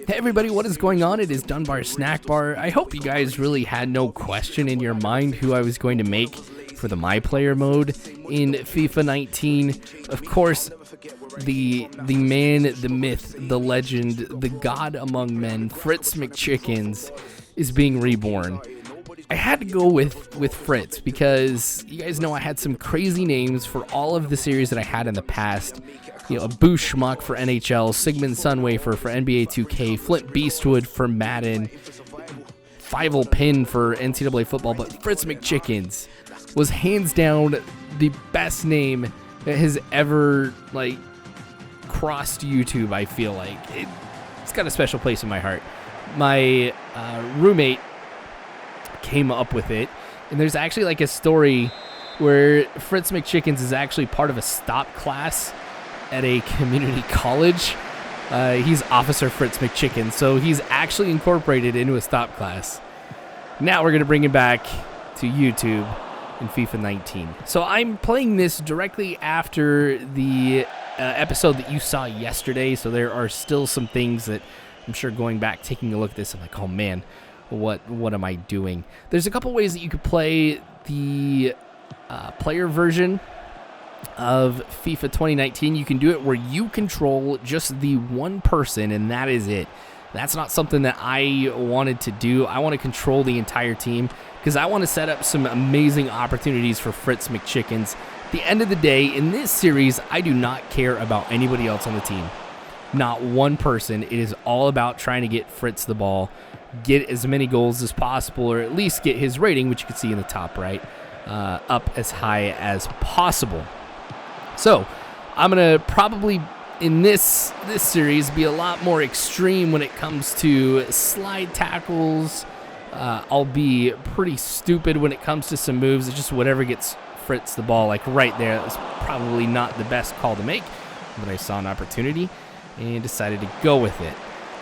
Hey everybody, what is going on? It is Dunbar Snack Bar. I hope you guys really had no question in your mind who I was going to make for the My Player mode in FIFA 19. Of course, the man, the myth, the legend, the god among men, Fritz McChickens, is being reborn. I had to go with Fritz because you guys know I had some crazy names for all of the series that I had in the past. You know, a Boo Schmuck for NHL, Sigmund Sunwafer for NBA 2K, Flint Beastwood for Madden, Fievel Pin for NCAA football, but Fritz McChickens was hands down the best name that has ever, crossed YouTube, I feel like. It's got a special place in my heart. My roommate came up with it, and there's actually a story where Fritz McChickens is actually part of a stop class at a community college. He's Officer Fritz McChickens, so he's actually incorporated into a stop class. Now we're going to bring him back to YouTube in FIFA 19. So I'm playing this directly after the episode that you saw yesterday, so there are still some things that I'm sure going back, taking a look at this, I'm like, oh man, what am I doing? There's a couple ways that you could play the player version of FIFA 2019. You can do it where you control just the one person, and that is it. That's not something that I wanted to do. I want to control the entire team because I want to set up some amazing opportunities for Fritz McChickens. At the end of the day, in this series, I do not care about anybody else on the team. Not one person. It is all about trying to get Fritz the ball, get as many goals as possible, or at least get his rating, which you can see in the top right, up as high as possible. So, I'm going to probably, in this series, be a lot more extreme when it comes to slide tackles. I'll be pretty stupid when it comes to some moves. It's just whatever gets Fritz the ball, right there. That was probably not the best call to make, but I saw an opportunity and decided to go with it.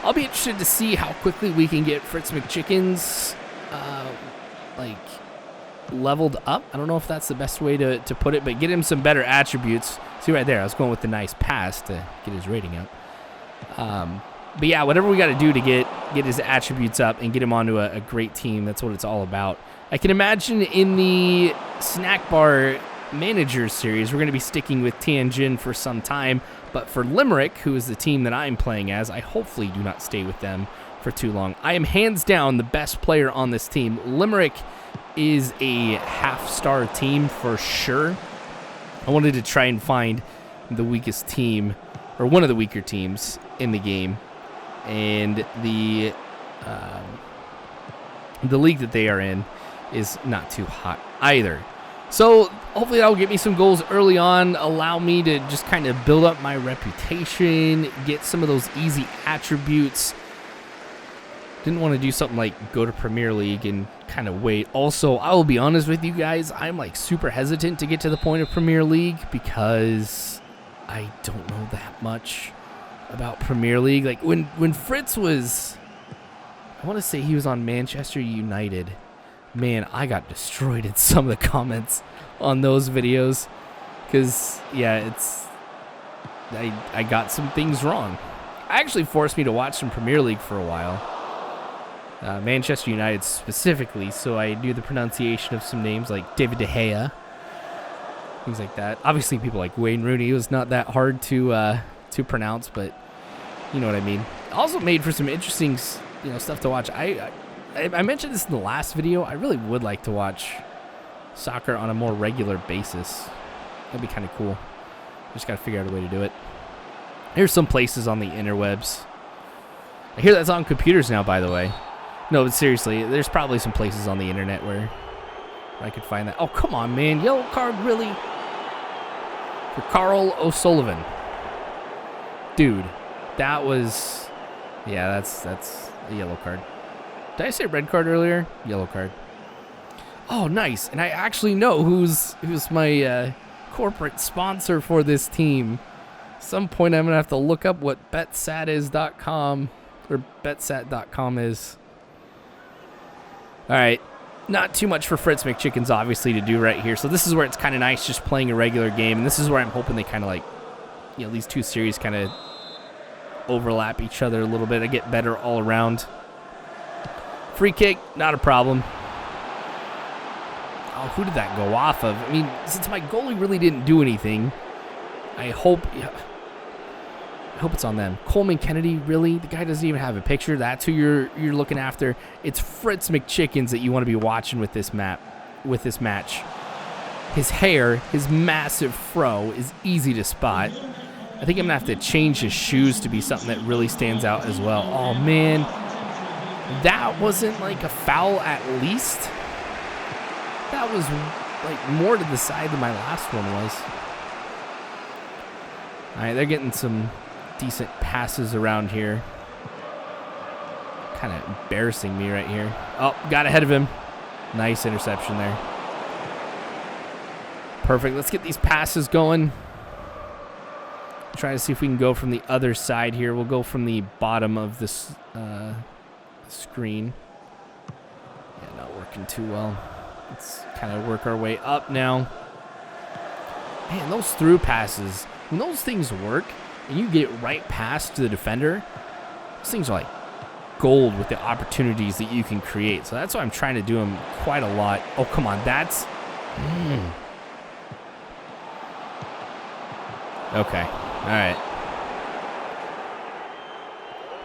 I'll be interested to see how quickly we can get Fritz McChickens, leveled up. I don't know if that's the best way to put it, but get him some better attributes. See right there, I was going with the nice pass to get his rating up. But yeah, whatever we got to do to get his attributes up and get him onto a great team, that's what it's all about. I can imagine in the Snack Bar Managers series, we're going to be sticking with Tianjin for some time, but for Limerick, who is the team that I'm playing as, I hopefully do not stay with them for too long. I am hands down the best player on this team. Limerick is a half-star team for sure. I wanted to try and find the weakest team, or one of the weaker teams in the game, and the league that they are in is not too hot either. So hopefully that'll get me some goals early on, allow me to just kind of build up my reputation, get some of those easy attributes. Didn't want to do something like go to Premier League and kind of wait. Also, I will be honest with you guys, I'm super hesitant to get to the point of Premier League because I don't know that much about Premier League. When Fritz was, I want to say he was on Manchester United. Man, I got destroyed in some of the comments on those videos because, yeah, I got some things wrong. Actually forced me to watch some Premier League for a while. Manchester United specifically, so I knew the pronunciation of some names like David De Gea, things like that. Obviously, people like Wayne Rooney was not that hard to pronounce, but you know what I mean. Also made for some interesting, stuff to watch. I mentioned this in the last video. I really would like to watch soccer on a more regular basis. That'd be kind of cool. Just got to figure out a way to do it. Here's some places on the interwebs. I hear that's on computers now, by the way. No, but seriously, there's probably some places on the internet where I could find that. Oh, come on, man. Yellow card, really? For Carl O'Sullivan. Dude, that was... Yeah, that's a yellow card. Did I say red card earlier? Yellow card. Oh, nice. And I actually know who's my corporate sponsor for this team. At some point, I'm going to have to look up what betsat.com or betsat.com is. All right, not too much for Fritz McChickens, obviously, to do right here. So this is where it's kind of nice just playing a regular game, and this is where I'm hoping they kind of these two series kind of overlap each other a little bit. I get better all around. Free kick, not a problem. Oh, who did that go off of? I mean, since my goalie really didn't do anything, I hope it's on them. Coleman Kennedy, really? The guy doesn't even have a picture. That's who you're looking after. It's Fritz McChickens that you want to be watching with this match. His hair, his massive fro is easy to spot. I think I'm going to have to change his shoes to be something that really stands out as well. Oh, man. That wasn't like a foul at least. That was like more to the side than my last one was. All right, they're getting some decent passes around here. Kind of embarrassing me right here. Oh, got ahead of him. Nice interception there. Perfect. Let's get these passes going. Try to see if we can go from the other side here. We'll go from the bottom of this screen. Yeah, not working too well. Let's kind of work our way up now. Man, those through passes, when those things work and you get right past to the defender, those things are like gold with the opportunities that you can create. So that's why I'm trying to do them quite a lot. Oh, come on. That's... Okay. All right.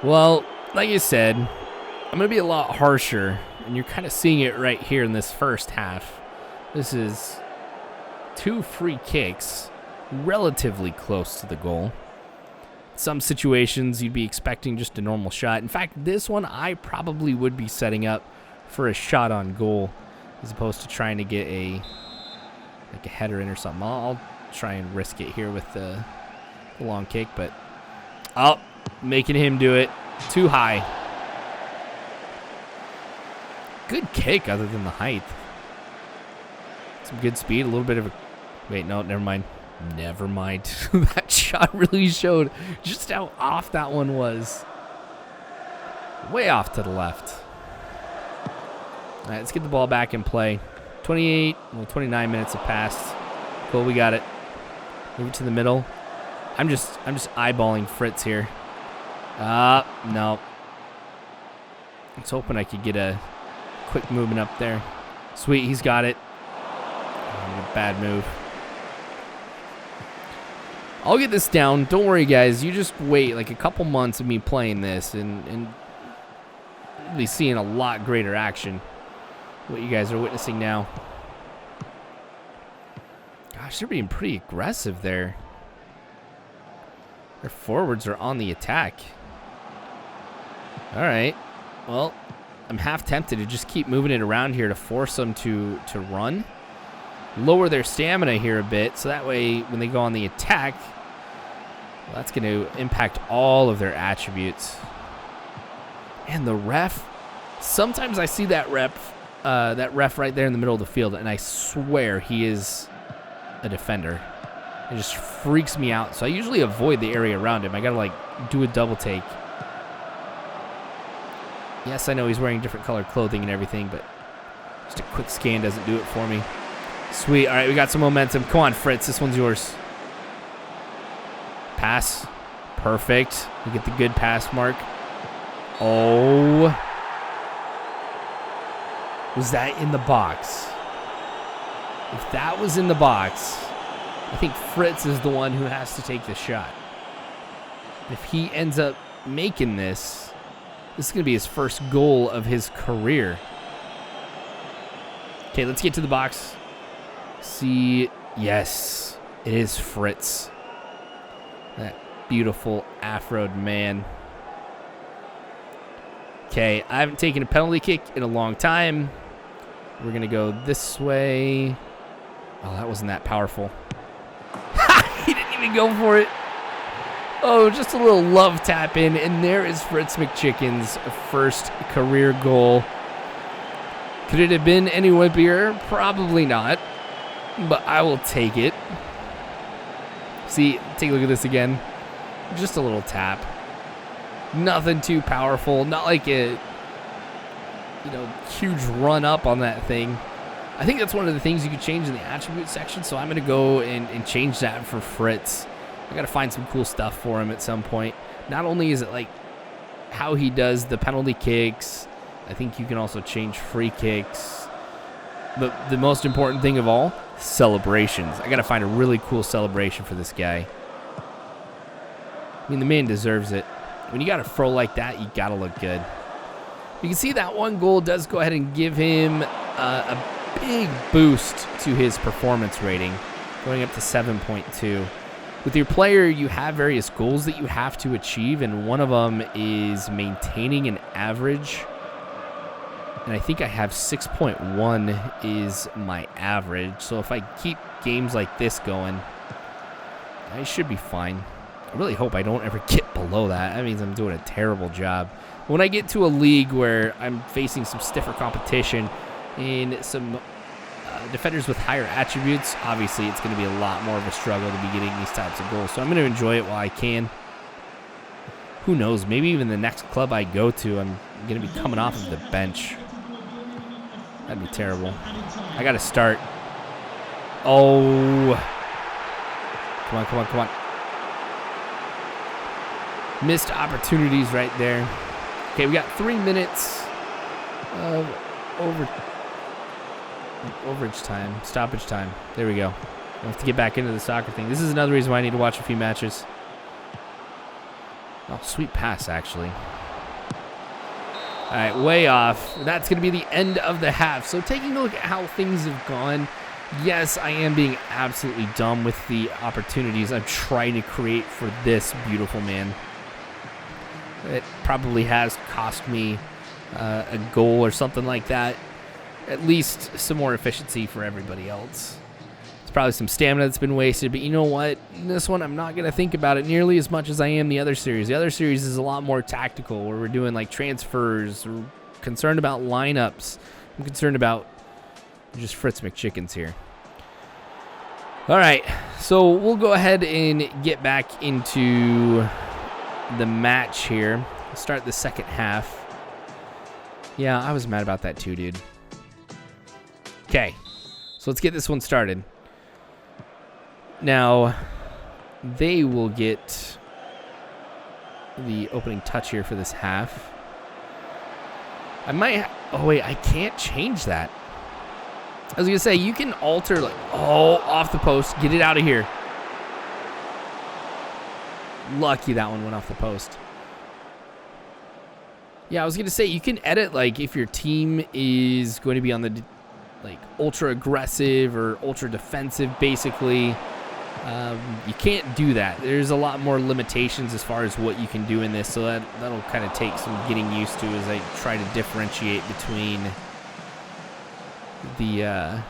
Well, like you said, I'm going to be a lot harsher, and you're kind of seeing it right here in this first half. This is 2 free kicks, relatively close to the goal. Some situations you'd be expecting just a normal shot. In fact, this one I probably would be setting up for a shot on goal as opposed to trying to get a header in or something. I'll try and risk it here with the long kick, but making him do it too high. Good kick other than the height. Some good speed, a little bit of a... Wait, no, never mind. Never mind. That shot really showed just how off that one was. Way off to the left. All right, let's get the ball back in play. 29 minutes have passed. Cool, we got it. Move it to the middle. I'm just eyeballing Fritz here. No. I was hoping I could get a quick movement up there. Sweet, he's got it. Oh, a bad move. I'll get this down. Don't worry, guys. You just wait like a couple months of me playing this and be seeing a lot greater action. What you guys are witnessing now. Gosh, they're being pretty aggressive there. Their forwards are on the attack. All right. Well, I'm half tempted to just keep moving it around here to force them to run. Lower their stamina here a bit, so that way when they go on the attack, well, that's going to impact all of their attributes. And the ref, sometimes I see that ref right there in the middle of the field, and I swear he is a defender. It just freaks me out. So I usually avoid the area around him. I got to, like, do a double take. Yes, I know he's wearing different colored clothing and everything, but just a quick scan doesn't do it for me. Sweet. All right, we got some momentum. Come on, Fritz. This one's yours. Pass. Perfect. You get the good pass mark. Oh. Was that in the box? If that was in the box, I think Fritz is the one who has to take the shot. If he ends up making this, this is going to be his first goal of his career. Okay, let's get to the box. See, yes, it is Fritz. That beautiful afroed man. Okay, I haven't taken a penalty kick in a long time. We're going to go this way. Oh, that wasn't that powerful. He didn't even go for it. Oh, just a little love tap in, and there is Fritz McChickens' first career goal. Could it have been any wimpier? Probably not, but I will take it. See, take a look at this again. Just a little tap. Nothing too powerful. Not like a huge run up on that thing. I think that's one of the things you could change in the attribute section, so I'm going to go and change that for Fritz. I got to find some cool stuff for him at some point. not only is it like how he does the penalty kicks, I think you can also change free kicks. But the most important thing of all, celebrations. I got to find a really cool celebration for this guy. I mean, the man deserves it. When you got a fro like that, you got to look good. You can see that one goal does go ahead and give him a big boost to his performance rating, going up to 7.2. With your player, you have various goals that you have to achieve, and one of them is maintaining an average. And I think I have 6.1 is my average. So if I keep games like this going, I should be fine. I really hope I don't ever get below that. That means I'm doing a terrible job. When I get to a league where I'm facing some stiffer competition and some defenders with higher attributes, obviously it's going to be a lot more of a struggle to be getting these types of goals. So I'm going to enjoy it while I can. Who knows? Maybe even the next club I go to, I'm going to be coming off of the bench. That'd be terrible. I got to start. Oh. Come on, come on, come on. Missed opportunities right there. Okay, we got 3 minutes of overage time, stoppage time. There we go. I have to get back into the soccer thing. This is another reason why I need to watch a few matches. Oh, sweet pass, actually. All right, way off. That's going to be the end of the half. So taking a look at how things have gone, yes, I am being absolutely dumb with the opportunities I'm trying to create for this beautiful man. It probably has cost me a goal or something like that. At least some more efficiency for everybody else. It's probably some stamina that's been wasted, but you know what? In this one, I'm not going to think about it nearly as much as I am the other series. The other series is a lot more tactical, where we're doing like transfers, we're concerned about lineups. I'm concerned about just Fritz McChickens here. All right, so we'll go ahead and get back into the match here. Start the second half. Yeah, I was mad about that too, dude. Okay, so let's get this one started. Now, they will get the opening touch here for this half. I might... oh, wait, I can't change that. I was going to say, you can alter, like, oh, off the post. Get it out of here. Lucky that one went off the post. Yeah, I was going to say, you can edit, like, if your team is going to be on the, like, ultra aggressive or ultra defensive, basically. You can't do that. There's a lot more limitations as far as what you can do in this, so that'll kind of take some getting used to as I try to differentiate between the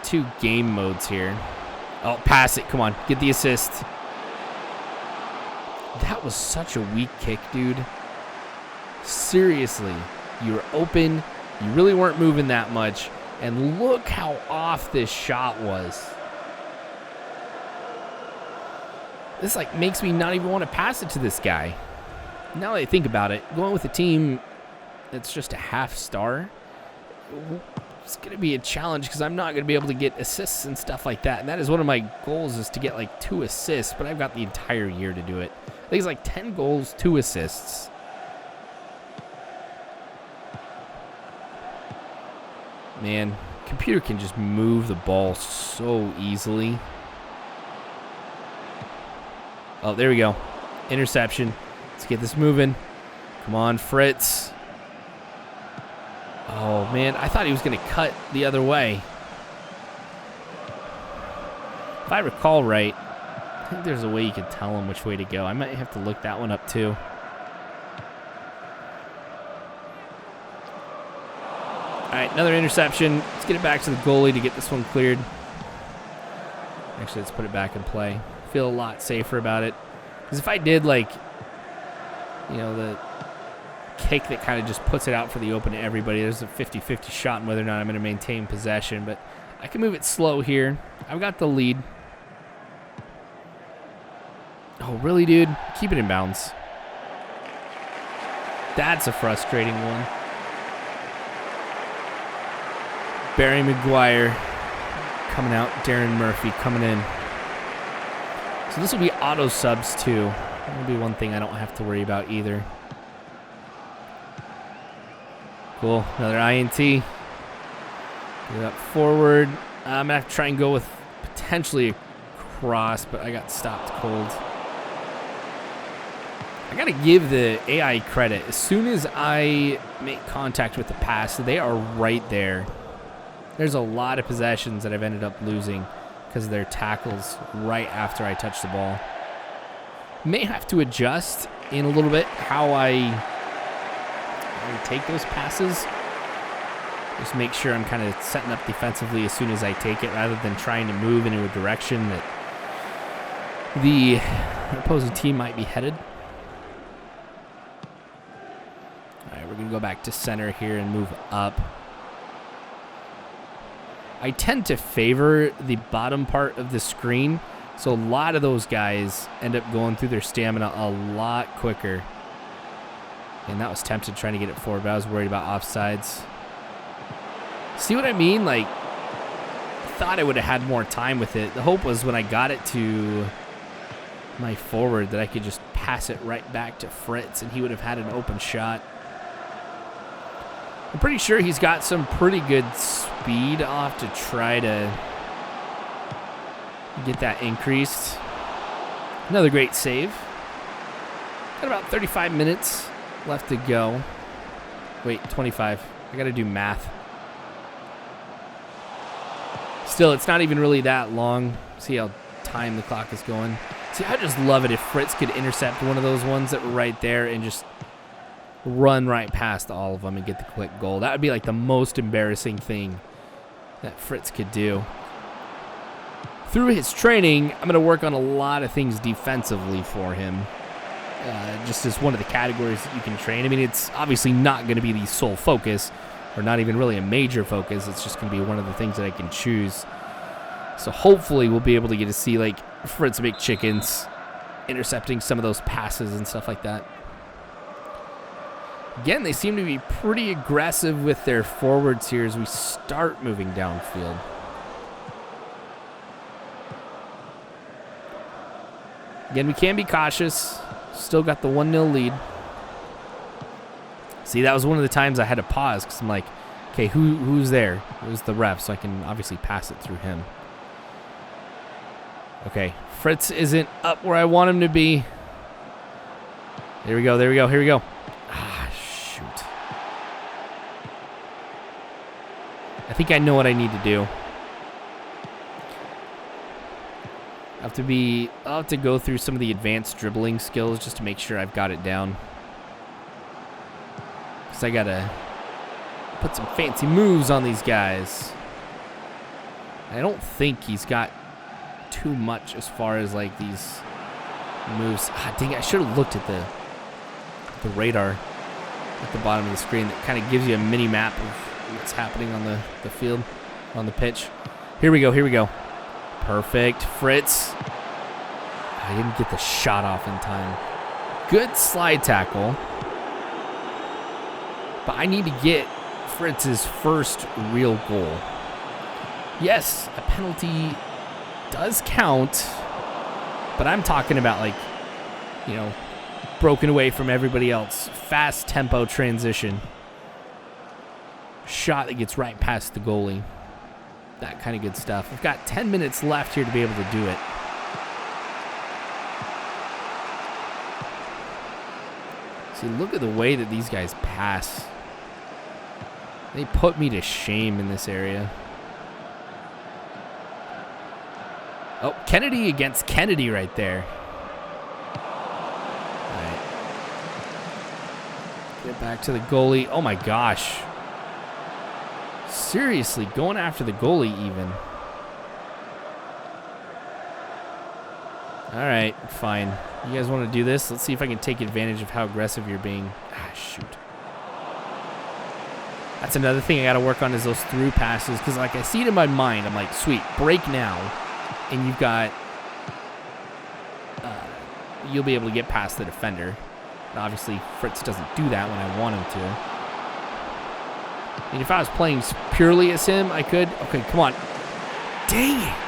two game modes here. Oh, pass it. Come on. Get the assist. That was such a weak kick, dude. Seriously. You were open. You really weren't moving that much. And look how off this shot was. This like makes me not even want to pass it to this guy. Now that I think about it, going with a team that's just a half star, it's going to be a challenge because I'm not going to be able to get assists and stuff like that. And that is one of my goals, is to get like 2 assists, but I've got the entire year to do it. I think it's like 10 goals, 2 assists. Man, computer can just move the ball so easily. Oh, there we go. Interception. Let's get this moving. Come on, Fritz. Oh, man. I thought he was going to cut the other way. If I recall right, I think there's a way you can tell him which way to go. I might have to look that one up, too. All right, another interception. Let's get it back to the goalie to get this one cleared. Actually, let's put it back in play. Feel a lot safer about it. Because if I did, like, you know, the kick that kind of just puts it out for the open to everybody, there's a 50-50 shot on whether or not I'm going to maintain possession. But I can move it slow here. I've got the lead. Oh, really, dude? Keep it in bounds. That's a frustrating one. Barry Maguire coming out. Darren Murphy coming in. So this will be auto subs too. That'll be one thing I don't have to worry about either. Cool. Another INT. Get up forward. I'm going to have to try and go with potentially a cross, but I got stopped cold. I got to give the AI credit. As soon as I make contact with the pass, they are right there. There's a lot of possessions that I've ended up losing because of their tackles right after I touch the ball. May have to adjust in a little bit how I take those passes. Just make sure I'm kind of setting up defensively as soon as I take it rather than trying to move into a direction that the opposing team might be headed. All right, we're going to go back to center here and move up. I tend to favor the bottom part of the screen, so a lot of those guys end up going through their stamina a lot quicker. And that was tempted trying to get it forward, but I was worried about offsides. See what I mean? Like, I thought I would have had more time with it. The hope was when I got it to my forward that I could just pass it right back to Fritz and he would have had an open shot. I'm pretty sure he's got some pretty good speed off to try to get that increased. Another great save. Got about 35 minutes left to go. Wait, 25. I got to do math. Still, it's not even really that long. See how time the clock is going. See, I just love it if Fritz could intercept one of those ones that were right there and just run right past all of them and get the quick goal. That would be like the most embarrassing thing that Fritz could do. Through his training, I'm going to work on a lot of things defensively for him. Just as one of the categories that you can train. I mean, it's obviously not going to be the sole focus, or not even really a major focus. It's just going to be one of the things that I can choose. So hopefully we'll be able to get to see like Fritz McChickens intercepting some of those passes and stuff like that. Again, they seem to be pretty aggressive with their forwards here as we start moving downfield. Again, we can be cautious. Still got the 1-0 lead. See, that was one of the times I had to pause because I'm like, okay, who's there? It was the ref, so I can obviously pass it through him. Okay, Fritz isn't up where I want him to be. There we go, there we go, here we go. Ah, shoot. I think I know what I need to do. I'll have to go through some of the advanced dribbling skills just to make sure I've got it down. Because I gotta put some fancy moves on these guys. I don't think he's got too much as far as like these moves. Ah, dang it, I should have looked at the radar at the bottom of the screen that kind of gives you a mini map of what's happening on the field, on the pitch. Here we go, here we go. Perfect, Fritz. I didn't get the shot off in time. Good slide tackle. But I need to get Fritz's first real goal. Yes, a penalty does count, but I'm talking about like, you know, broken away from everybody else. Fast tempo transition. Shot that gets right past the goalie. That kind of good stuff. We've got 10 minutes left here to be able to do it. See, look at the way that these guys pass. They put me to shame in this area. Oh, Kennedy against Kennedy right there. All right. Get back to the goalie. Oh my gosh. Seriously, going after the goalie even. All right, fine. You guys want to do this? Let's see if I can take advantage of how aggressive you're being. Ah, shoot. That's another thing I got to work on is those through passes because, like, I see it in my mind. I'm like, sweet, break now, and you've got you'll be able to get past the defender. And obviously, Fritz doesn't do that when I want him to. And if I was playing purely as him, I could. Okay, come on. Dang it.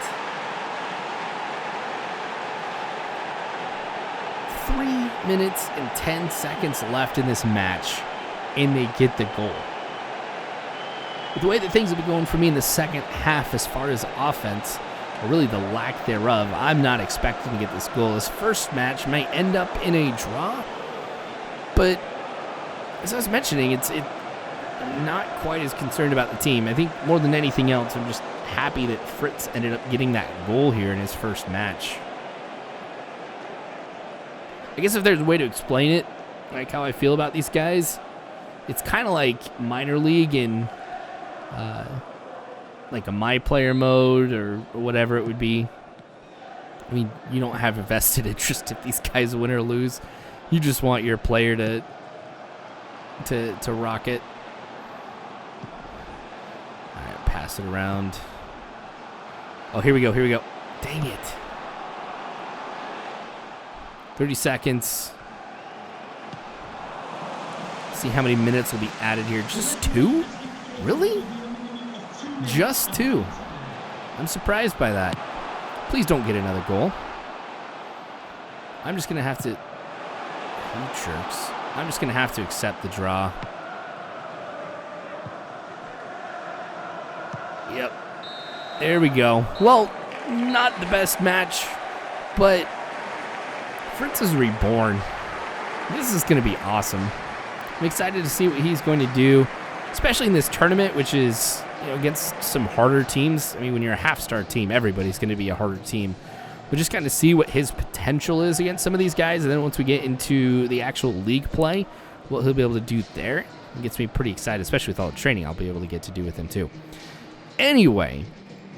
3 minutes and 10 seconds left in this match, and they get the goal. With the way that things have been going for me in the second half as far as offense, or really the lack thereof, I'm not expecting to get this goal. This first match might end up in a draw, but as I was mentioning, I'm not quite as concerned about the team. I think more than anything else, I'm just happy that Fritz ended up getting that goal here in his first match. I guess if there's a way to explain it, like how I feel about these guys, it's kind of like minor league in like a my player mode or whatever it would be. I mean, you don't have a vested interest if these guys win or lose. You just want your player to rock it. All right, pass it around. Oh, here we go. Dang it. 30 seconds. See how many minutes will be added here. Just 2? Really? Just 2. I'm surprised by that. Please don't get another goal. I'm just going to have to... You jerks. I'm just going to have to accept the draw. Yep. There we go. Well, not the best match, but Fritz is Reborn. This is going to be awesome. I'm excited to see what he's going to do, especially in this tournament, which is, against some harder teams. I mean, when you're a half-star team, everybody's going to be a harder team. We'll just kind of see what his potential is against some of these guys, and then once we get into the actual league play, what he'll be able to do there. It gets me pretty excited, especially with all the training I'll be able to get to do with him too. Anyway,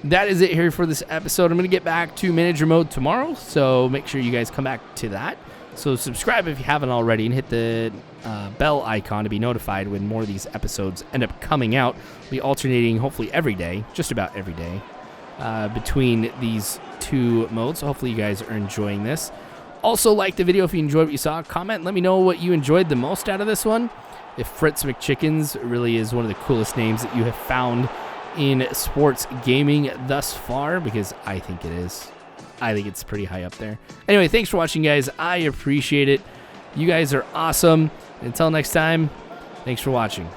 that is it here for this episode. I'm going to get back to manager mode tomorrow, so make sure you guys come back to that. So subscribe if you haven't already, and hit the bell icon to be notified when more of these episodes end up coming out. We'll be alternating hopefully every day, just about every day, between these two modes. So hopefully you guys are enjoying this. Also, like the video if you enjoyed what you saw. Comment and let me know what you enjoyed the most out of this one. If Fritz McChickens really is one of the coolest names that you have found in sports gaming thus far, because I think it is. I think it's pretty high up there. Anyway, thanks for watching, guys. I appreciate it. You guys are awesome. Until next time, thanks for watching.